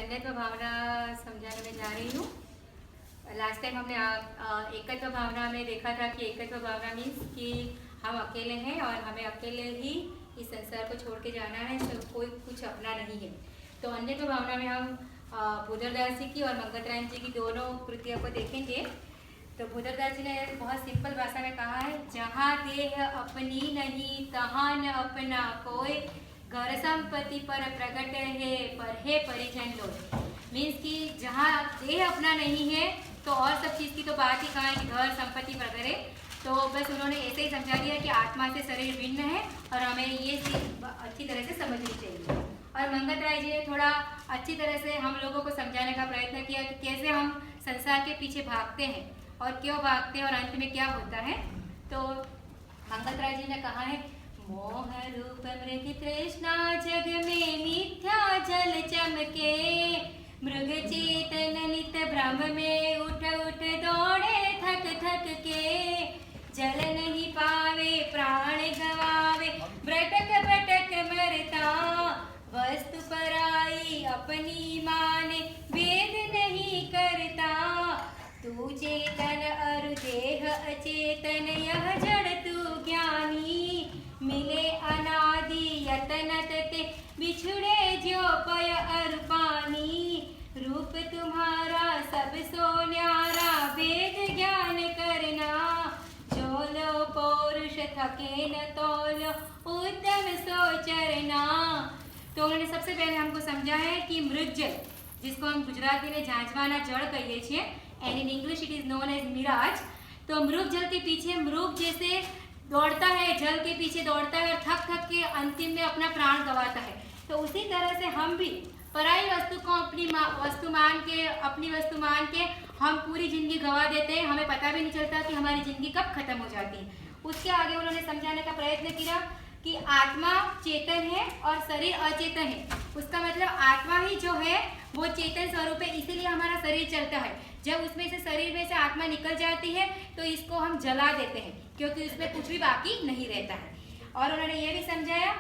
अन्यत्व भावना समझाने में जा रही हूँ। लास्ट टाइम हमने एकत्व भावना में देखा था कि एकत्व भावना मीन्स कि हम अकेले हैं और हमें अकेले ही इस संसार को छोड़ के जाना है, तो कोई कुछ अपना नहीं है। तो अन्यत्व भावना में हम भूधरदास जी की और मंगतराम जी की दोनों कृतियों को देखेंगे। तो भूधरदास जी ने बहुत सिंपल भाषा में कहा है, जहाँ देह अपनी नहीं तहाँ न अपना कोई, घर संपत्ति पर प्रकट है पर है परिजन लोग। मीन्स कि जहाँ देह अपना नहीं है तो और सब चीज़ की तो बात ही कहाँ है कि घर संपत्ति वगैरह। तो बस उन्होंने ऐसे ही समझा दिया कि आत्मा से शरीर भिन्न है और हमें ये चीज़ अच्छी तरह से समझनी चाहिए। और मंगतराय जी ने थोड़ा अच्छी तरह से हम लोगों को समझाने का प्रयत्न किया कि कैसे हम संसार के पीछे भागते हैं और क्यों भागते हैं और अंत में क्या होता है। तो मंगतराय जी ने कहा है, मोह रूप मृग तृष्णा जग में मिथ्या जल चमके, मृग चेतन नित भ्रम में उठ उठ दौड़े थक थक के, जल नहीं पावे प्राण गवावे भटक भटक मरता, वस्तु पराई अपनी माने भेद नहीं करता, तू चेतन अरु देह अचेतन यह जड़ तू ज्ञानी, मिले अनादि यतनत ते बिछुड़े जो पय अरु पानी, रूप तुम्हारा सब सो न्यारा वेद ज्ञान करना, जो लो पौरुष थके न तोलो उद्यम सो चरना। तो उन्होंने सबसे पहले हमको समझा है कि मृगजल, जिसको हम गुजराती में झांझवाना जड़ कहिए છીએ, and in English it is known as mirage. तो मृग जल के पीछे मृग जैसे दौड़ता है, जल के पीछे दौड़ता है और थक थक के अंतिम में अपना प्राण गंवाता है, तो उसी तरह से हम भी पराई वस्तु को अपनी वस्तु मान के हम पूरी जिंदगी गंवा देते हैं, हमें पता भी नहीं चलता कि हमारी जिंदगी कब खत्म हो जाती है। उसके आगे उन्होंने समझाने का प्रयत्न किया कि आत्मा चेतन है और शरीर अचेतन है। उसका मतलब आत्मा ही जो है वो चेतन स्वरूप है, इसीलिए हमारा शरीर चलता है। जब उसमें से शरीर में से आत्मा निकल जाती है तो इसको हम जला देते हैं, क्योंकि उसमें कुछ भी बाकी नहीं रहता है। और उन्होंने ये भी समझाया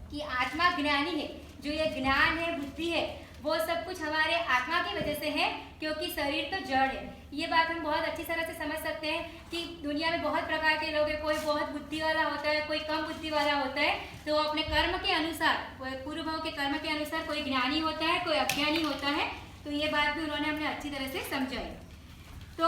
कि आत्मा ज्ञानी है, जो ये ज्ञान है, बुद्धि है, वो सब कुछ हमारे आत्मा की वजह से है, क्योंकि शरीर तो जड़ है। ये बात हम बहुत अच्छी तरह से समझ सकते हैं कि दुनिया में बहुत प्रकार के लोग हैं, कोई बहुत बुद्धि वाला होता है, कोई कम बुद्धि वाला होता है। तो अपने कर्म के अनुसार, पूर्व भाव के कर्म के अनुसार कोई ज्ञानी होता है, कोई अज्ञानी होता है। तो ये बात भी उन्होंने हमें अच्छी तरह से समझाई। तो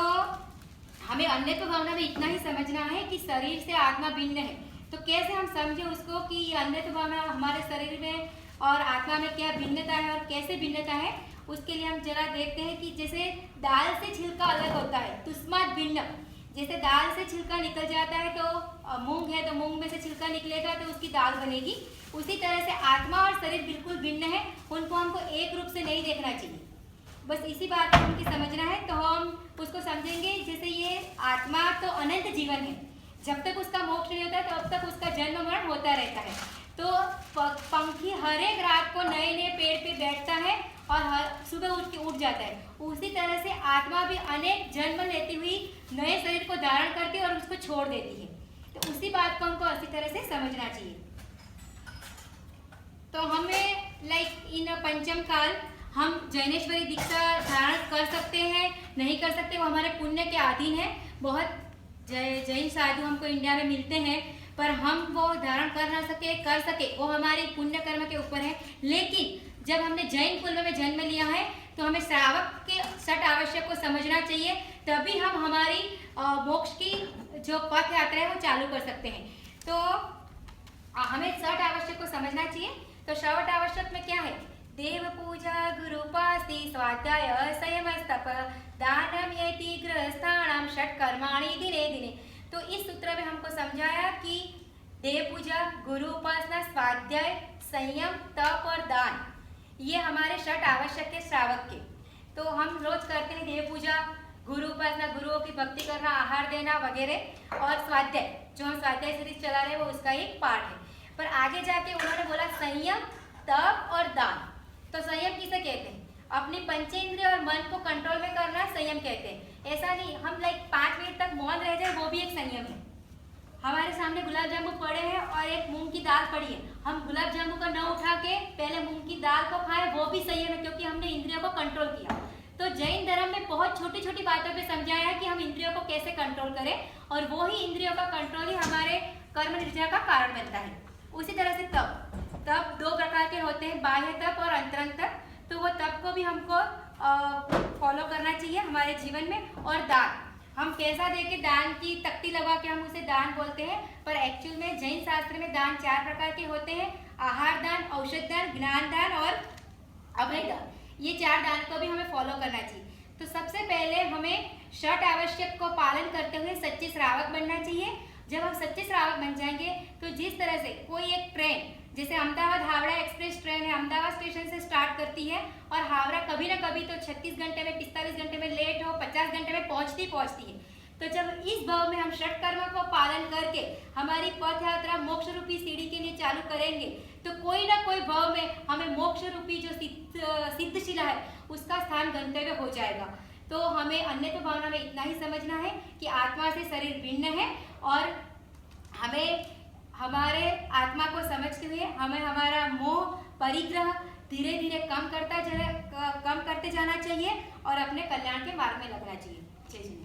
हमें अन्यत्व भावना में इतना ही समझना है कि शरीर से आत्मा भिन्न है। तो कैसे हम समझे उसको कि अन्यत्व भावना हमारे शरीर में और आत्मा में क्या भिन्नता है और कैसे भिन्नता है, उसके लिए हम जरा देखते हैं कि जैसे दाल से छिलका अलग होता है, तुस्मात् भिन्न। जैसे दाल से छिलका निकल जाता है तो मूंग है तो मूंग में से छिलका निकलेगा तो उसकी दाल बनेगी। उसी तरह से आत्मा और शरीर बिल्कुल भिन्न है, उनको हमको एक रूप से नहीं देखना चाहिए। बस इसी बात को उनकी समझना है। तो हम उसको समझेंगे जैसे ये आत्मा तो अनंत जीवन है, जब तक उसका मोक्ष नहीं होता तब तक उसका जन्म मरण होता रहता है। तो पंखी हर एक रात को नए नए पेड़ पे बैठता है और सुबह उठ के उठ जाता है। उसी तरह से आत्मा भी अनेक जन्म लेती हुई नए शरीर को धारण करती है और उसको छोड़ देती है। तो उसी बात को हमको अच्छी तरह से समझना चाहिए। तो हमें इन पंचम काल हम जैनेश्वरी दीक्षा धारण कर सकते हैं, नहीं कर सकते, वो हमारे पुण्य के अधीन है। बहुत जैन साधु हमको इंडिया में मिलते हैं, पर हम वो धारण कर सके वो हमारे पुण्य कर्म के ऊपर है। लेकिन जब हमने जैन कुल में जन्म लिया है तो हमें श्रावक के षट आवश्यक को समझना चाहिए, तभी हम हमारी मोक्ष की जो पथ यात्रा है वो चालू कर सकते हैं। तो हमें षट आवश्यक को समझना चाहिए। तो षट आवश्यक में क्या है? देव पूजा, गुरुपास्ति, स्वाध्याय, संयम, तप, दानम यति गृहस्थानाम षट कर्माणि दिने दिने। तो इस सूत्र में हमको समझाया कि देव पूजा, गुरु उपासना, स्वाध्याय, संयम, तप और दान, ये हमारे षट आवश्यक है श्रावक के। तो हम रोज करते हैं देव पूजा, गुरु उपासना, गुरुओं की भक्ति करना, आहार देना वगैरह, और स्वाध्याय, जो हम स्वाध्याय सीरीज चला रहे हैं वो उसका एक पार्ट है। पर आगे जाके उन्होंने बोला संयम, तप और दान। तो संयम किसे कहते हैं? अपनी पंचेंद्रिय और मन को कंट्रोल में करना संयम कहते हैं। ऐसा नहीं हम 5 मिनट तक मौन रह जाए, वो भी एक संयम है। हमारे सामने गुलाब जामुन पड़े हैं और एक मूंग की दाल पड़ी है, हम गुलाब जामुन का न उठा के पहले मूंग की दाल को खाएं, वो भी संयम है, क्योंकि हमने कंट्रोल किया। तो जैन धर्म में बहुत छोटी छोटी बातों पे समझाया है कि हम इंद्रियों को कैसे कंट्रोल करें, और वो ही इंद्रियों का कंट्रोल ही हमारे कर्म निर्जय का कारण बनता है। उसी तरह से तप 2 प्रकार के होते हैं, बाह्य तप और अंतरंग तप। तो वो तप को भी हमको फॉलो करना चाहिए हमारे जीवन में। और दान, हम पैसा देके दान की तख्ती लगा के हम उसे दान बोलते हैं, पर एक्चुअल में जैन शास्त्र में दान 4 प्रकार के होते हैं, आहार दान, औषध दान, ज्ञान दान और अभय दान। ये 4 दान को भी हमें फॉलो करना चाहिए। तो सबसे पहले हमें षट आवश्यक को पालन करते हुए सच्चे श्रावक बनना चाहिए। जब हम सच्चे श्रावक बन जाएंगे तो जिस तरह से कोई एक ट्रेन, जैसे अहमदाबाद हावड़ा एक्सप्रेस ट्रेन है, अहमदाबाद स्टेशन से स्टार्ट करती है और हावड़ा कभी ना कभी तो 36 घंटे में, 45 घंटे में लेट हो, 50 घंटे में पहुंचती है। तो जब इस भाव में हम षट कर्म को पालन करके हमारी पथ यात्रा मोक्ष रूपी सीढ़ी के लिए चालू करेंगे, तो कोई ना कोई भाव में हमें मोक्ष रूपी जो सिद्धशिला है उसका स्थान गंतव्य हो जाएगा। तो हमें अन्यथा भावना में इतना ही समझना है कि आत्मा से शरीर भिन्न है, और हमें हमारे आत्मा को समझते हुए हमें हमारा मोह परिग्रह धीरे धीरे कम करते जाना चाहिए और अपने कल्याण के मार्ग में लगना चाहिए। जय जय।